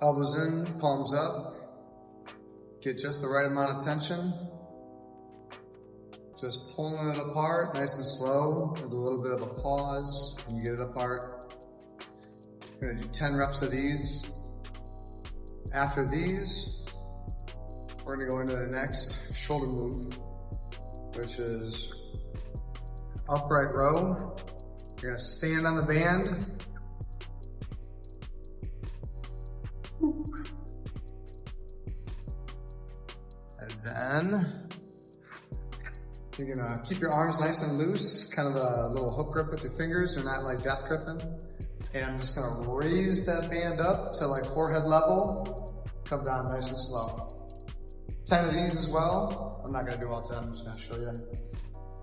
Elbows in, palms up. Get just the right amount of tension. Just pulling it apart, nice and slow, with a little bit of a pause when you get it apart. We're gonna do 10 reps of these. After these, we're gonna go into the next shoulder move, which is upright row. You're gonna stand on the band. And then you're gonna keep your arms nice and loose, kind of a little hook grip with your fingers. They're not like death gripping. And I'm just gonna raise that band up to like forehead level, come down nice and slow. 10 of these as well. I'm not gonna do all 10, I'm just gonna show you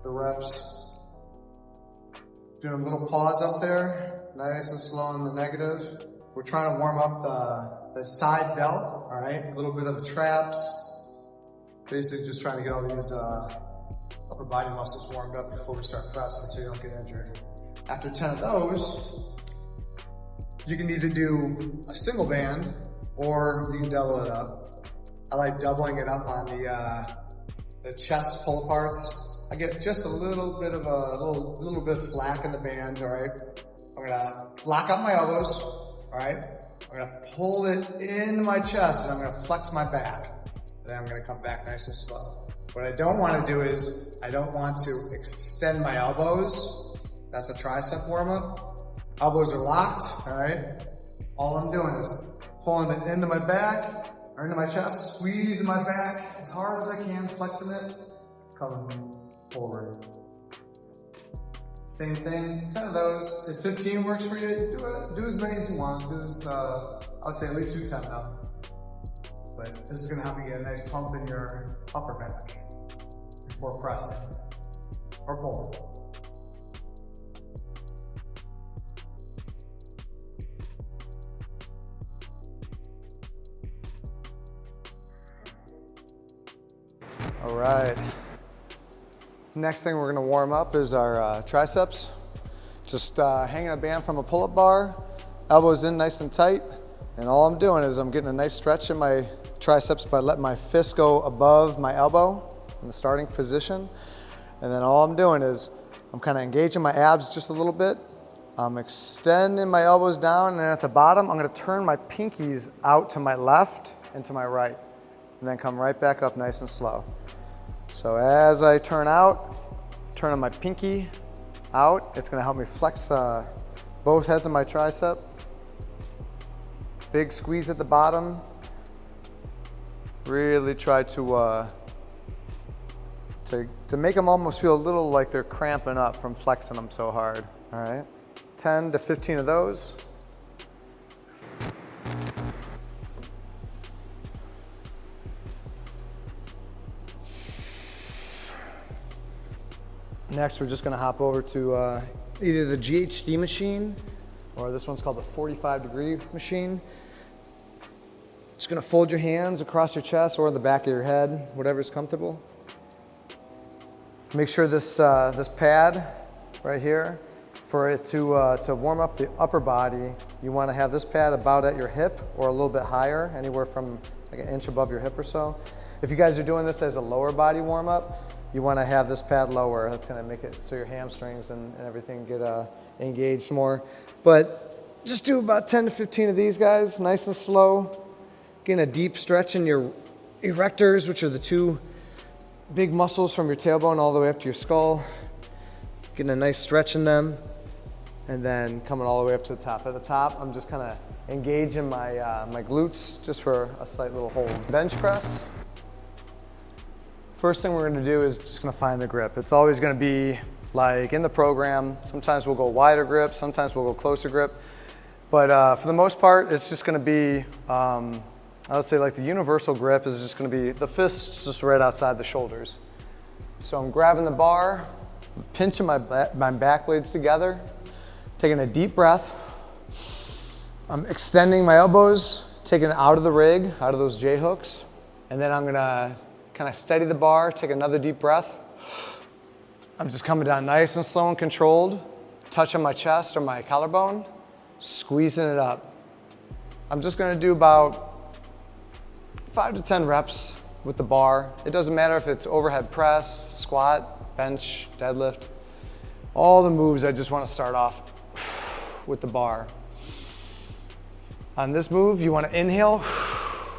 the reps. Doing a little pause up there, nice and slow on the negative. We're trying to warm up the side delt, all right? A little bit of the traps. Basically just trying to get all these upper body muscles warmed up before we start pressing so you don't get injured. After 10 of those, you can either do a single band or you can double it up. I like doubling it up on the chest pull aparts. I get just a little bit of little bit of slack in the band, all right? I'm gonna lock out my elbows, all right? I'm gonna pull it into my chest and I'm gonna flex my back. Then I'm gonna come back nice and slow. What I don't wanna do is, I don't want to extend my elbows. That's a tricep warm up. Elbows are locked, all right? All I'm doing is pulling it into my back or into my chest, squeezing my back as hard as I can, flexing it, coming forward. Same thing, 10 of those. If 15 works for you, do as many as you want. Do as, I would say at least do 10 now. But this is gonna help you get a nice pump in your upper back before pressing or pulling. All right. Next thing we're gonna warm up is our triceps. Just hanging a band from a pull-up bar, elbows in nice and tight. And all I'm doing is I'm getting a nice stretch in my triceps by letting my fist go above my elbow in the starting position. And then all I'm doing is I'm kind of engaging my abs just a little bit. I'm extending my elbows down, and then at the bottom, I'm gonna turn my pinkies out to my left and to my right, and then come right back up nice and slow. So as I turn out, turning my pinky out, it's gonna help me flex both heads of my tricep. Big squeeze at the bottom. Really try to make them almost feel a little like they're cramping up from flexing them so hard, all right? 10 to 15 of those. Next, we're just gonna hop over to either the GHD machine or this one's called the 45-degree machine. Just gonna fold your hands across your chest or in the back of your head, whatever's comfortable. Make sure this pad right here, for it to warm up the upper body, you wanna have this pad about at your hip or a little bit higher, anywhere from like an inch above your hip or so. If you guys are doing this as a lower body warm up, you wanna have this pad lower. That's gonna make it so your hamstrings and everything get engaged more. But just do about 10 to 15 of these guys, nice and slow. Getting a deep stretch in your erectors, which are the two big muscles from your tailbone all the way up to your skull. Getting a nice stretch in them. And then coming all the way up to the top. At the top, I'm just kind of engaging my, my glutes just for a slight little hold. Bench press. First thing we're gonna do is just gonna find the grip. It's always gonna be like in the program. Sometimes we'll go wider grip, sometimes we'll go closer grip. But for the most part, it's just gonna be, I would say like the universal grip is just gonna be the fists just right outside the shoulders. So I'm grabbing the bar, pinching my back blades together, taking a deep breath. I'm extending my elbows, taking it out of the rig, out of those J hooks. And then I'm gonna kind of steady the bar, take another deep breath. I'm just coming down nice and slow and controlled, touching my chest or my collarbone, squeezing it up. I'm just gonna do about 5 to 10 reps with the bar. It doesn't matter if it's overhead press, squat, bench, deadlift. All the moves, I just wanna start off with the bar. On this move, you wanna inhale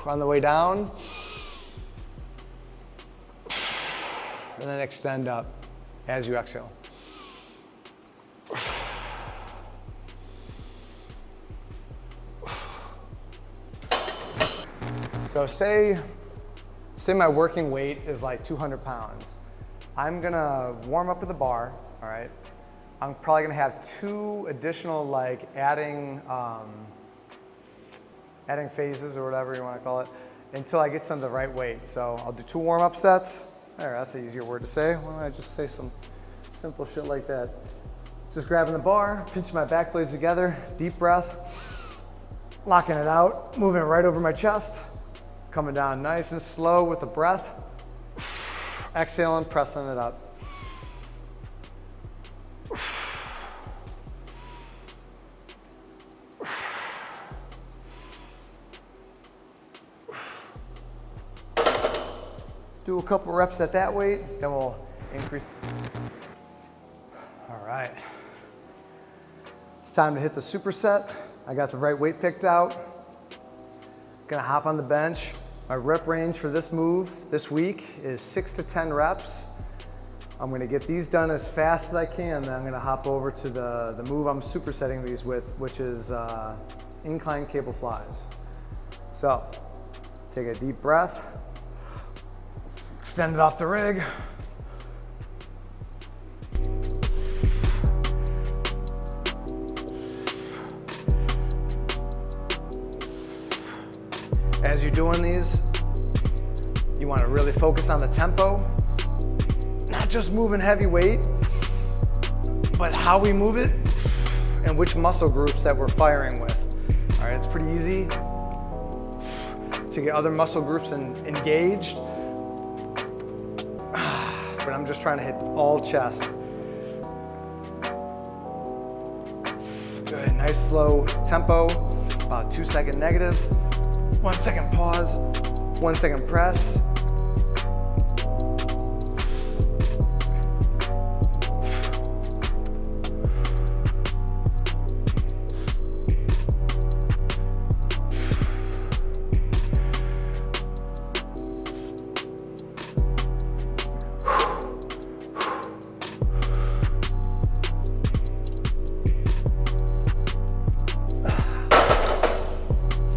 on the way down, and then extend up as you exhale. So say my working weight is like 200 pounds. I'm gonna warm up with the bar, all right? I'm probably gonna have 2 additional like adding phases or whatever you wanna call it until I get to the right weight. So I'll do 2 warm-up sets. There, that's an easier word to say. Why don't I just say some simple shit like that? Just grabbing the bar, pinching my back blades together, deep breath, locking it out, moving it right over my chest. Coming down nice and slow with the breath. Exhaling, pressing it up. Do a couple reps at that weight, then we'll increase. All right. It's time to hit the superset. I got the right weight picked out. Gonna hop on the bench. My rep range for this move this week is 6 to 10 reps. I'm gonna get these done as fast as I can, then I'm gonna hop over to the move I'm supersetting these with, which is incline cable flies. So, take a deep breath, extend it off the rig. As you're doing these, you want to really focus on the tempo, not just moving heavy weight, but how we move it and which muscle groups that we're firing with. All right, it's pretty easy to get other muscle groups engaged, but I'm just trying to hit all chest. Good, nice slow tempo, about 2 second negative. 1 second pause, 1 second press.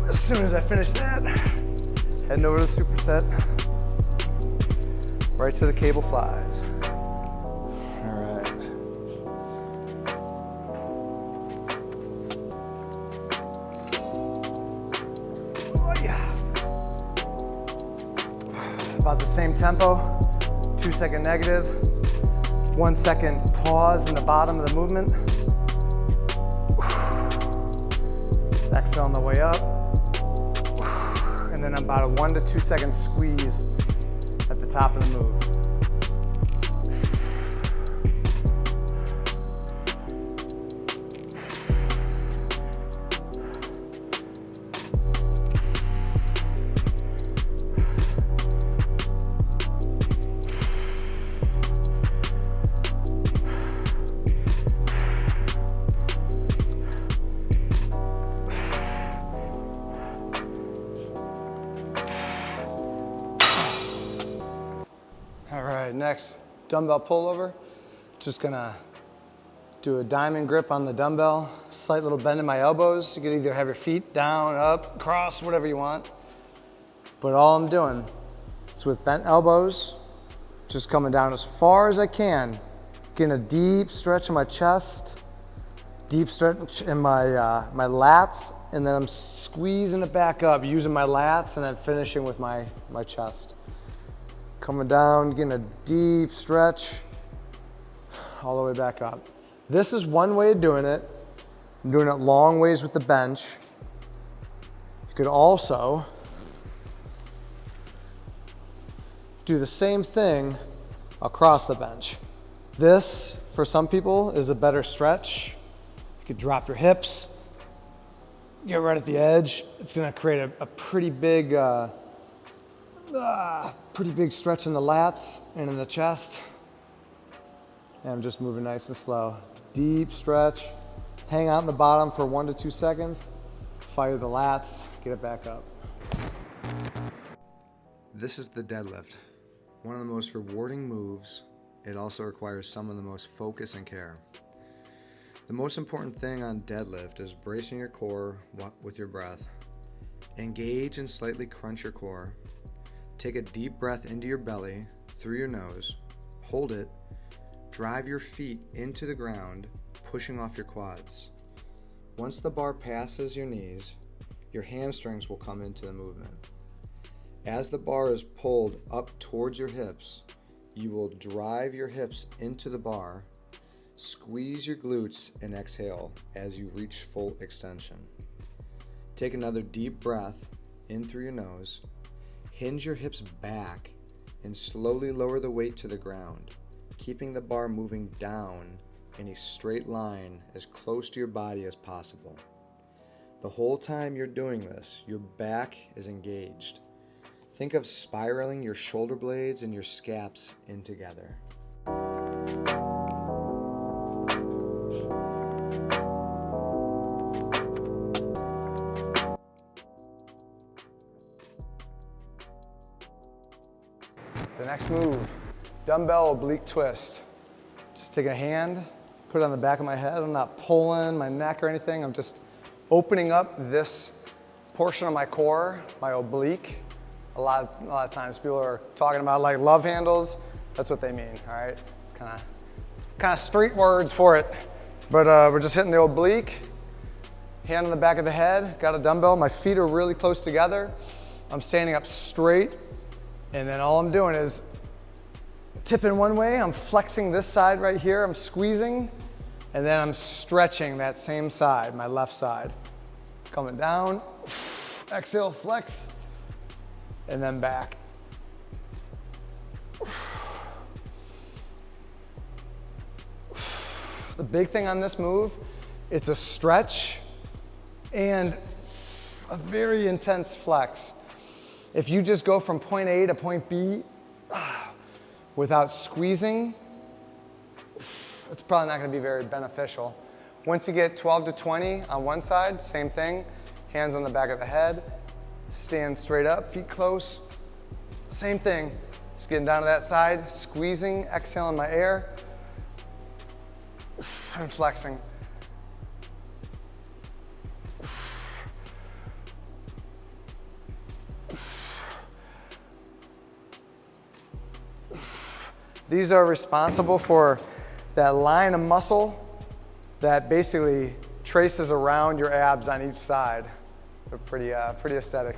As soon as I finish that, heading over to the superset, right to the cable flies. All right. Oh yeah. About the same tempo, 2 second negative, 1 second pause in the bottom of the movement. Exhale on the way up. And then about a 1 to 2 second squeeze at the top of the move. All right, next, dumbbell pullover. Just gonna do a diamond grip on the dumbbell, slight little bend in my elbows. You can either have your feet down, up, cross, whatever you want. But all I'm doing is with bent elbows, just coming down as far as I can, getting a deep stretch in my chest, deep stretch in my, my lats, and then I'm squeezing it back up, using my lats, and then finishing with my chest. Coming down, getting a deep stretch, all the way back up. This is one way of doing it. I'm doing it long ways with the bench. You could also do the same thing across the bench. This, for some people, is a better stretch. You could drop your hips, get right at the edge. It's gonna create a pretty big stretch in the lats and in the chest. And I'm just moving nice and slow. Deep stretch. Hang out in the bottom for 1 to 2 seconds. Fire the lats, get it back up. This is the deadlift. One of the most rewarding moves. It also requires some of the most focus and care. The most important thing on deadlift is bracing your core with your breath. Engage and slightly crunch your core. Take a deep breath into your belly, through your nose. Hold it. Drive your feet into the ground, pushing off your quads. Once the bar passes your knees, your hamstrings will come into the movement. As the bar is pulled up towards your hips, you will drive your hips into the bar, squeeze your glutes, and exhale as you reach full extension. Take another deep breath in through your nose, hinge your hips back, and slowly lower the weight to the ground, keeping the bar moving down in a straight line as close to your body as possible. The whole time you're doing this, your back is engaged. Think of spiraling your shoulder blades and your scaps in together. The next move, dumbbell oblique twist. Just take a hand, put it on the back of my head. I'm not pulling my neck or anything. I'm just opening up this portion of my core, my oblique. A lot of times people are talking about like love handles. That's what they mean, all right? It's kind of street words for it. But we're just hitting the oblique. Hand on the back of the head, got a dumbbell. My feet are really close together. I'm standing up straight. And then all I'm doing is tipping one way. I'm flexing this side right here. I'm squeezing. And then I'm stretching that same side, my left side. Coming down, exhale, flex. And then back. The big thing on this move, it's a stretch and a very intense flex. If you just go from point A to point B without squeezing, it's probably not gonna be very beneficial. Once you get 12 to 20 on one side, same thing, hands on the back of the head, stand straight up, feet close. Same thing, just getting down to that side, squeezing, exhaling my air, and flexing. These are responsible for that line of muscle that basically traces around your abs on each side. They're pretty aesthetic.